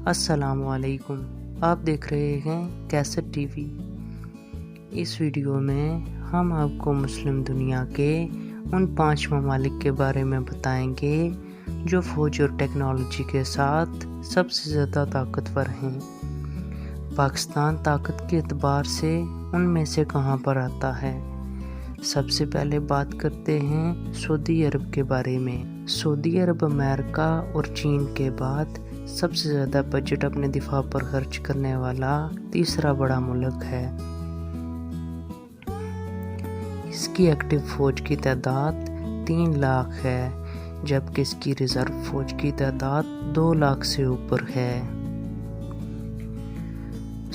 السلام علیکم، آپ دیکھ رہے ہیں کیسٹ ٹی وی۔ اس ویڈیو میں ہم آپ کو مسلم دنیا کے ان 5 ممالک کے بارے میں بتائیں گے جو فوج اور ٹیکنالوجی کے ساتھ سب سے زیادہ طاقتور ہیں۔ پاکستان طاقت کے اعتبار سے ان میں سے کہاں پر آتا ہے؟ سب سے پہلے بات کرتے ہیں سعودی عرب کے بارے میں۔ سعودی عرب امریکہ اور چین کے بعد سب سے زیادہ بجٹ اپنے دفاع پر خرچ کرنے والا تیسرا بڑا ملک ہے۔ اس کی ایکٹیو فوج کی تعداد 3 لاکھ ہے، جبکہ اس کی ریزرو فوج کی تعداد 2 لاکھ سے اوپر ہے۔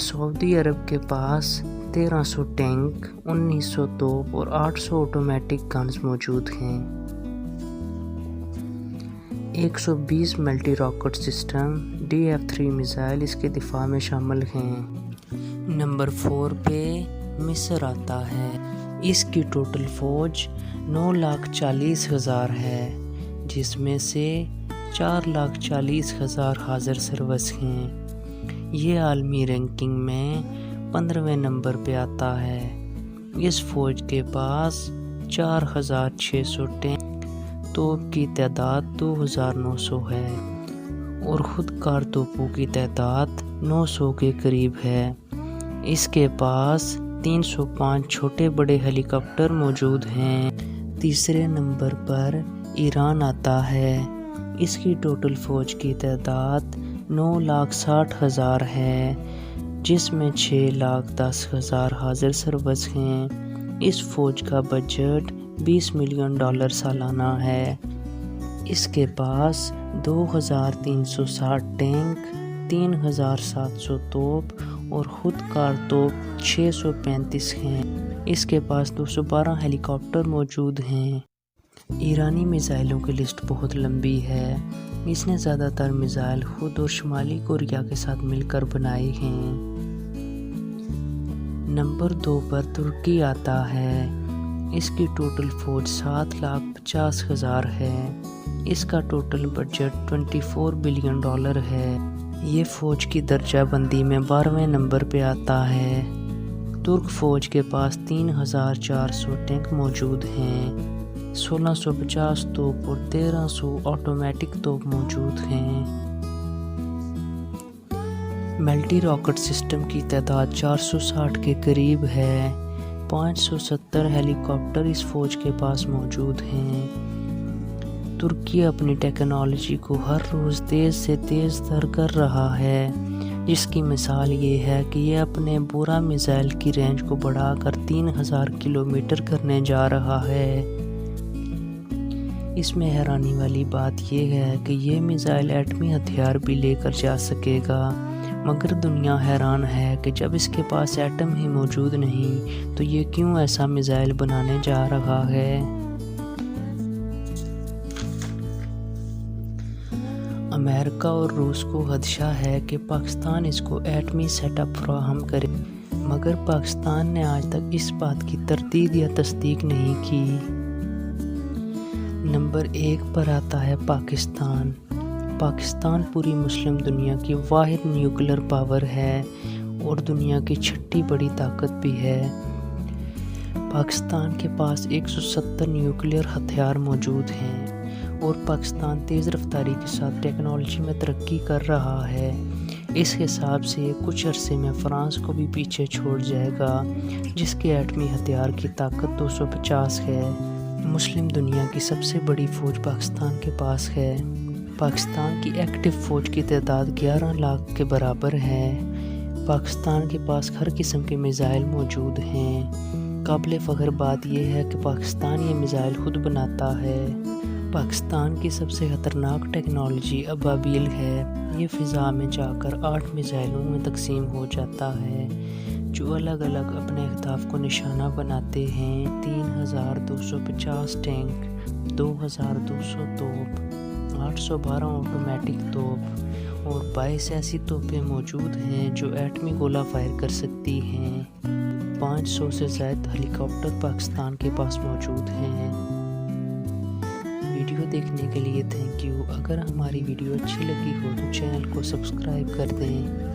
سعودی عرب کے پاس 1300 ٹینک، 1900 توپ اور 800 آٹومیٹک گنز موجود ہیں۔ 120 multi rocket system DF-3 missile اس کے دفاع میں شامل ہیں۔ نمبر 4 پہ مصر آتا ہے۔ اس کی ٹوٹل فوج 9,40,000 ہے، جس میں سے 4,40,000 حاضر سروس ہیں۔ یہ عالمی رینکنگ میں 15ویں نمبر پہ آتا ہے۔ اس فوج کے پاس 4,600 ٹینک، توپ کی تعداد 2,900 ہے اور خود کار توپوں کی تعداد 900 کے قریب ہے۔ اس کے پاس 305 چھوٹے بڑے ہیلی کاپٹر موجود ہیں۔ تیسرے نمبر پر ایران آتا ہے۔ اس کی ٹوٹل فوج کی تعداد 9,60,000 ہے، جس میں 6,10,000 حاضر سروس ہیں۔ اس فوج کا بجٹ $20 ملین سالانہ ہے۔ اس کے پاس 2,360 ٹینک، 3,700 توپ اور خود کار توپ 635 ہیں۔ اس کے پاس 212 ہیلی کاپٹر موجود ہیں۔ ایرانی میزائلوں کی لسٹ بہت لمبی ہے۔ اس نے زیادہ تر میزائل خود اور شمالی کوریا کے ساتھ مل کر بنائے ہیں۔ نمبر 2 پر ترکی آتا ہے۔ اس کی ٹوٹل فوج 7,50,000 ہے۔ اس کا ٹوٹل بجٹ $24 بلین ہے۔ یہ فوج کی درجہ بندی میں 12ویں نمبر پہ آتا ہے۔ ترک فوج کے پاس 3,400 ٹینک موجود ہیں، 1,650 توپ اور 1,300 آٹومیٹک توپ موجود ہیں۔ ملٹی راکٹ سسٹم کی تعداد 460 کے قریب ہے۔ 570 ہیلی کاپٹر اس فوج کے پاس موجود ہیں۔ ترکی اپنی ٹیکنالوجی کو ہر روز تیز سے تیز تر کر رہا ہے، جس کی مثال یہ ہے کہ یہ اپنے بورا میزائل کی رینج کو بڑھا کر 3,000 کلومیٹر کرنے جا رہا ہے۔ اس میں حیرانی والی بات یہ ہے کہ یہ میزائل ایٹمی ہتھیار بھی لے کر جا سکے گا، مگر دنیا حیران ہے کہ جب اس کے پاس ایٹم ہی موجود نہیں تو یہ کیوں ایسا میزائل بنانے جا رہا ہے۔ امریکہ اور روس کو خدشہ ہے کہ پاکستان اس کو ایٹمی سیٹ اپ فراہم کرے، مگر پاکستان نے آج تک اس بات کی تردید یا تصدیق نہیں کی۔ نمبر 1 پر آتا ہے پاکستان۔ پاکستان پوری مسلم دنیا کی واحد نیوکلیر پاور ہے اور دنیا کی 6ٹھی بڑی طاقت بھی ہے۔ پاکستان کے پاس 170 نیوکلیر ہتھیار موجود ہیں اور پاکستان تیز رفتاری کے ساتھ ٹیکنالوجی میں ترقی کر رہا ہے۔ اس حساب سے کچھ عرصے میں فرانس کو بھی پیچھے چھوڑ جائے گا، جس کے ایٹمی ہتھیار کی طاقت 250 ہے۔ مسلم دنیا کی سب سے بڑی فوج پاکستان کے پاس ہے۔ پاکستان کی ایکٹیو فوج کی تعداد 11 لاکھ کے برابر ہے۔ پاکستان کے پاس ہر قسم کے میزائل موجود ہیں۔ قابل فخر بات یہ ہے کہ پاکستان یہ میزائل خود بناتا ہے۔ پاکستان کی سب سے خطرناک ٹیکنالوجی ابابیل ہے۔ یہ فضا میں جا کر 8 میزائلوں میں تقسیم ہو جاتا ہے، جو الگ الگ اپنے اہداف کو نشانہ بناتے ہیں۔ 3,250 ٹینک، 2,200 توپ، 812 آٹومیٹک توپ اور 22 ایسی توپیں موجود ہیں جو ایٹمی گولہ فائر کر سکتی ہیں۔ 500 سے زائد ہیلی کاپٹر پاکستان کے پاس موجود ہیں۔ ویڈیو دیکھنے کے لیے تھینک یو۔ اگر ہماری ویڈیو اچھی لگی ہو تو چینل کو سبسکرائب کر دیں۔